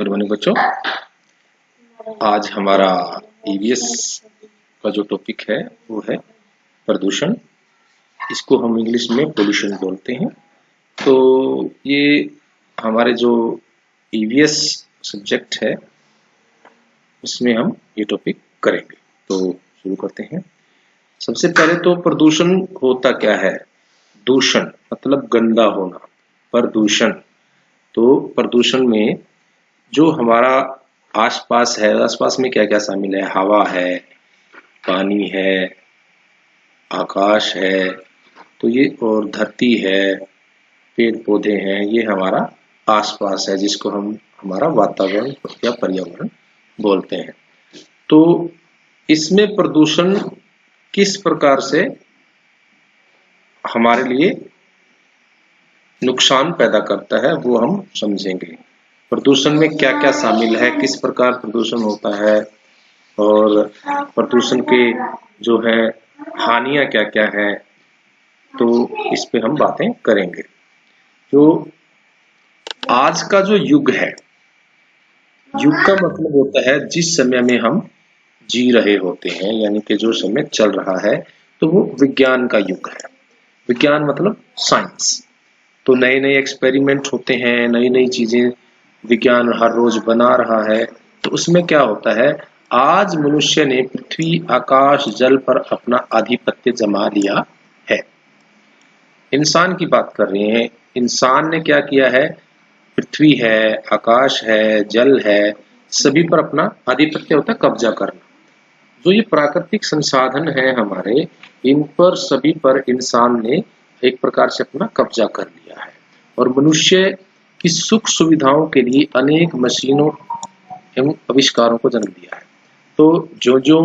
Good morning बच्चों। आज हमारा ईवीएस का जो टॉपिक है वो है प्रदूषण। इसको हम इंग्लिश में पोल्यूशन बोलते हैं। तो ये हमारे जो ईवीएस सब्जेक्ट है उसमें हम ये टॉपिक करेंगे। तो शुरू करते हैं। सबसे पहले तो प्रदूषण होता क्या है? दूषण मतलब गंदा होना, प्रदूषण। तो प्रदूषण में जो हमारा आसपास है, आसपास में क्या क्या शामिल है? हवा है, पानी है, आकाश है, तो ये और धरती है, पेड़ पौधे हैं, ये हमारा आसपास है जिसको हम हमारा वातावरण या पर्यावरण बोलते हैं। तो इसमें प्रदूषण किस प्रकार से हमारे लिए नुकसान पैदा करता है वो हम समझेंगे। प्रदूषण में क्या क्या शामिल है, किस प्रकार प्रदूषण होता है और प्रदूषण के जो है हानियां क्या क्या है, तो इस पे हम बातें करेंगे। तो आज का जो युग है, युग का मतलब होता है जिस समय में हम जी रहे होते हैं, यानी कि जो समय चल रहा है, तो वो विज्ञान का युग है। विज्ञान मतलब साइंस। तो नए नए एक्सपेरिमेंट होते हैं, नई नई चीजें विज्ञान हर रोज बना रहा है। तो उसमें क्या होता है, आज मनुष्य ने पृथ्वी, आकाश, जल पर अपना आधिपत्य जमा लिया है। इंसान की बात कर रहे हैं। इंसान ने क्या किया है? पृथ्वी है, आकाश है, जल है, सभी पर अपना आधिपत्य होता है, कब्जा करना। जो ये प्राकृतिक संसाधन है हमारे, इन पर सभी पर इंसान ने एक प्रकार से अपना कब्जा कर लिया है और मनुष्य की सुख सुविधाओं के लिए अनेक मशीनों एवं आविष्कारों को जन्म दिया है। तो जो जो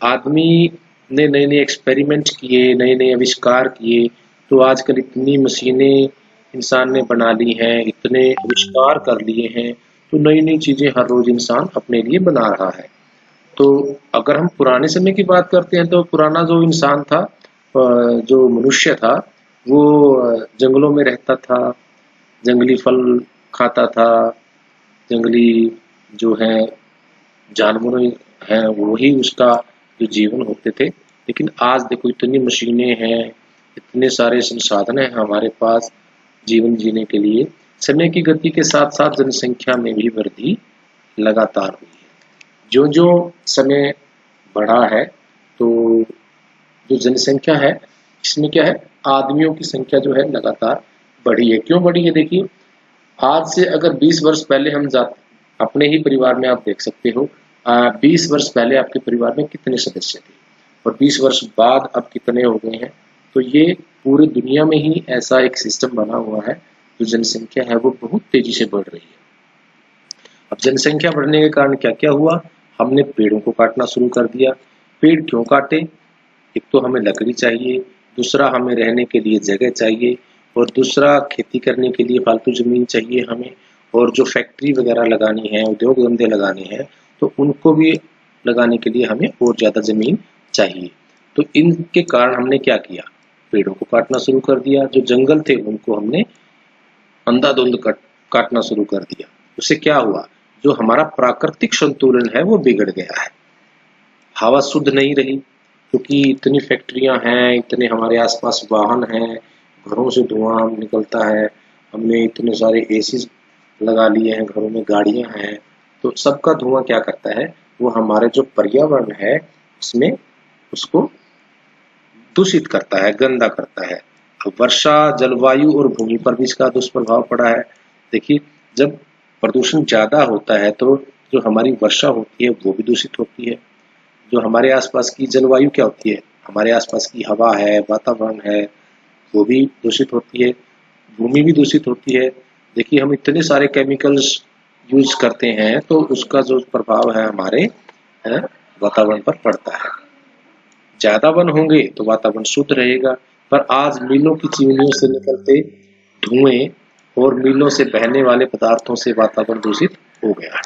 आदमी ने नए नए एक्सपेरिमेंट किए, नए नए आविष्कार किए, तो आजकल इतनी मशीनें इंसान ने बना ली हैं, इतने आविष्कार कर लिए हैं, तो नई नई चीजें हर रोज इंसान अपने लिए बना रहा है। तो अगर हम पुराने समय की बात करते हैं तो पुराना जो इंसान था, जो मनुष्य था, वो जंगलों में रहता था, जंगली फल खाता था, जंगली जो है जानवर हैं वही उसका जो जीवन होते थे। लेकिन आज देखो इतनी मशीनें हैं, इतने सारे संसाधन हैं हमारे पास जीवन जीने के लिए। समय की गति के साथ साथ जनसंख्या में भी वृद्धि लगातार हुई है। जो जो समय बढ़ा है, तो जो जनसंख्या है इसमें क्या है, आदमियों की संख्या जो है लगातार बढ़ी है। क्यों बढ़ी है? देखिए, आज से अगर 20 वर्ष पहले हम अपने ही परिवार में आप देख सकते हो, 20 वर्ष पहले आपके परिवार में कितने सदस्य थे और 20 वर्ष बाद अब कितने हो गए हैं। तो ये पूरी दुनिया में ही ऐसा एक सिस्टम बना हुआ है, जो जनसंख्या है वो बहुत तेजी से बढ़ रही है। अब जनसंख्या बढ़ने के कारण क्या क्या हुआ? हमने पेड़ों को काटना शुरू कर दिया। पेड़ क्यों काटे? एक तो हमें लकड़ी चाहिए, दूसरा हमें रहने के लिए जगह चाहिए, और दूसरा खेती करने के लिए फालतू जमीन चाहिए हमें, और जो फैक्ट्री वगैरह लगानी है, उद्योग धंधे लगाने हैं, तो उनको भी लगाने के लिए हमें और ज्यादा जमीन चाहिए। तो इनके कारण हमने क्या किया? पेड़ों को काटना शुरू कर दिया। जो जंगल थे उनको हमने अंधाधुंध काटना शुरू कर दिया। उससे क्या हुआ? जो हमारा प्राकृतिक संतुलन है वो बिगड़ गया है। हवा शुद्ध नहीं रही, क्योंकि इतनी फैक्ट्रियां हैं, इतने हमारे आसपास वाहन हैं, घरों से धुआं निकलता है, हमने इतने सारे एसी लगा लिए हैं, घरों में गाड़ियां हैं, तो सबका धुआं क्या करता है, वो हमारे जो पर्यावरण है उसमें उसको दूषित करता है, गंदा करता है। तो वर्षा, जलवायु और भूमि पर भी इसका दुष्प्रभाव पड़ा है। देखिए, जब प्रदूषण ज्यादा होता है तो जो हमारी वर्षा होती है वो भी दूषित होती है। जो हमारे आसपास की जलवायु क्या होती है, हमारे आसपास की हवा है, वातावरण है, वो भी दूषित होती है, भूमि भी दूषित होती है। देखिए, हम इतने सारे केमिकल्स यूज करते हैं, तो उसका जो प्रभाव है हमारे वातावरण पर पड़ता है। ज्यादा वन होंगे तो वातावरण शुद्ध रहेगा, पर आज मिलों की चिमनियों से निकलते धुएं और मिलों से बहने वाले पदार्थों से वातावरण दूषित हो गया है।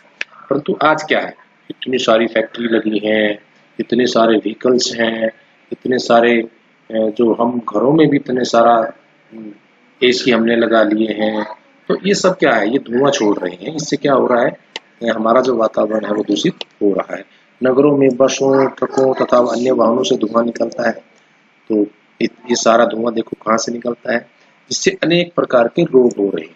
परंतु आज क्या है, इतनी सारी फैक्ट्री लगी हैं, इतने सारे व्हीकल्स हैं, इतने सारे जो हम घरों में भी इतने सारा एसी हमने लगा लिए हैं, तो ये सब क्या है, ये धुआं छोड़ रहे हैं। इससे क्या हो रहा है, हमारा जो वातावरण है वो दूषित हो रहा है। नगरों में बसों, ट्रकों तथा अन्य वाहनों से धुआं निकलता है, तो ये सारा धुआं देखो कहाँ से निकलता है, जिससे अनेक प्रकार के रोग हो रहे हैं।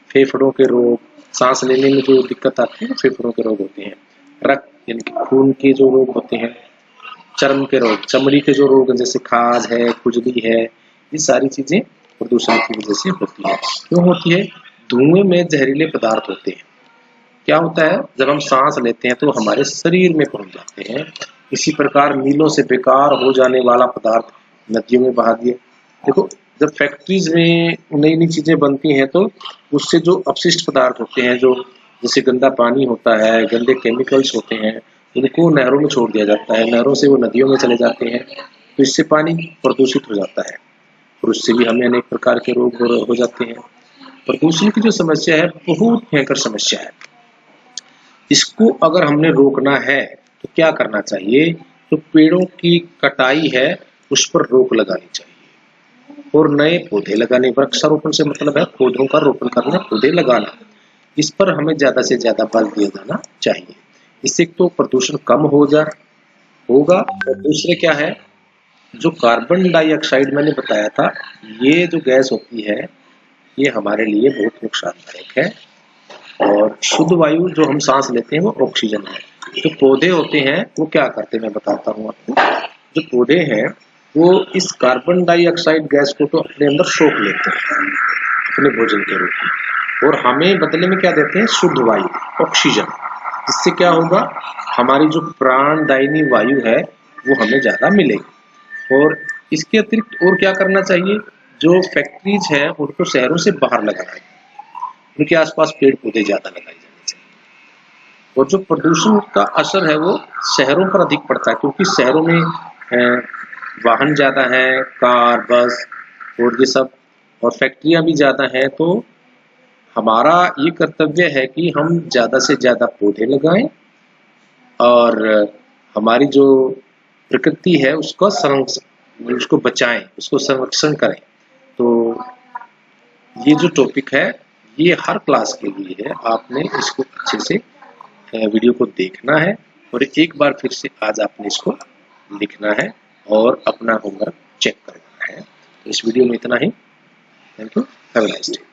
फेफड़ों के रोग, सांस लेने में जो दिक्कत आती है फेफड़ों के रोग होते हैं। रक्त यानी कि खून के जो रोग होते हैं, चर्म के रोग, चमड़ी के जो रोग जैसे खाज है, खुजली है, ये सारी चीजें प्रदूषण की वजह से होती है। क्यों होती है? धुएं में जहरीले पदार्थ होते हैं। क्या होता है, जब हम सांस लेते हैं तो हमारे शरीर में पहुंच जाते हैं। इसी प्रकार मीलों से बेकार हो जाने वाला पदार्थ नदियों में बहा दिए। देखो, जब फैक्ट्रीज में नई नई चीजें बनती हैं तो उससे जो अपशिष्ट पदार्थ होते हैं, जो जैसे गंदा पानी होता है, गंदे केमिकल्स होते हैं, उनको नहरों में छोड़ दिया जाता है। नहरों से वो नदियों में चले जाते हैं, तो इससे पानी प्रदूषित हो जाता है और उससे भी हमें अनेक प्रकार के रोग हो जाते हैं। प्रदूषण की जो समस्या है बहुत भयंकर समस्या है। इसको अगर हमने रोकना है तो क्या करना चाहिए? तो पेड़ों की कटाई है उस पर रोक लगानी चाहिए और नए पौधे लगाने। वृक्षारोपण से मतलब है पौधों का रोपण करना, पौधे लगाना। इस पर हमें ज्यादा से ज्यादा बल दिया जाना चाहिए। इससे तो प्रदूषण कम होगा। और दूसरे क्या है, जो कार्बन डाइऑक्साइड मैंने बताया था, ये जो गैस होती है ये हमारे लिए बहुत नुकसानदायक है। और शुद्ध वायु जो हम सांस लेते हैं वो ऑक्सीजन है। जो पौधे होते हैं वो क्या करते हैं मैं बताता हूँ आपको। जो पौधे हैं वो इस कार्बन डाइऑक्साइड गैस को तो अपने अंदर सोख लेते हैं अपने भोजन के रूप में, और हमें बदले में क्या देते हैं? शुद्ध वायु, ऑक्सीजन। इससे क्या होगा, हमारी जो प्राणदायिनी वायु है वो हमें ज्यादा मिलेगी। और इसके अतिरिक्त और क्या करना चाहिए? जो फैक्ट्रीज है उनको शहरों से बाहर लगाना है, उनके आसपास पेड़ पौधे ज्यादा लगाए जाने चाहिए। और जो प्रदूषण का असर है वो शहरों पर अधिक पड़ता है, क्योंकि शहरों में वाहन ज्यादा है, कार, बस और ये सब, और फैक्ट्रियां भी ज्यादा हैं। तो हमारा ये कर्तव्य है कि हम ज्यादा से ज्यादा पौधे लगाएं और हमारी जो प्रकृति है उसको बचाएं, उसको संरक्षण करें। तो ये जो टॉपिक है ये हर क्लास के लिए है। आपने इसको अच्छे से वीडियो को देखना है और एक बार फिर से आज आपने इसको लिखना है और अपना होमवर्क चेक करना है। तो इस वीडियो में इतना ही। Thank you, have a nice day.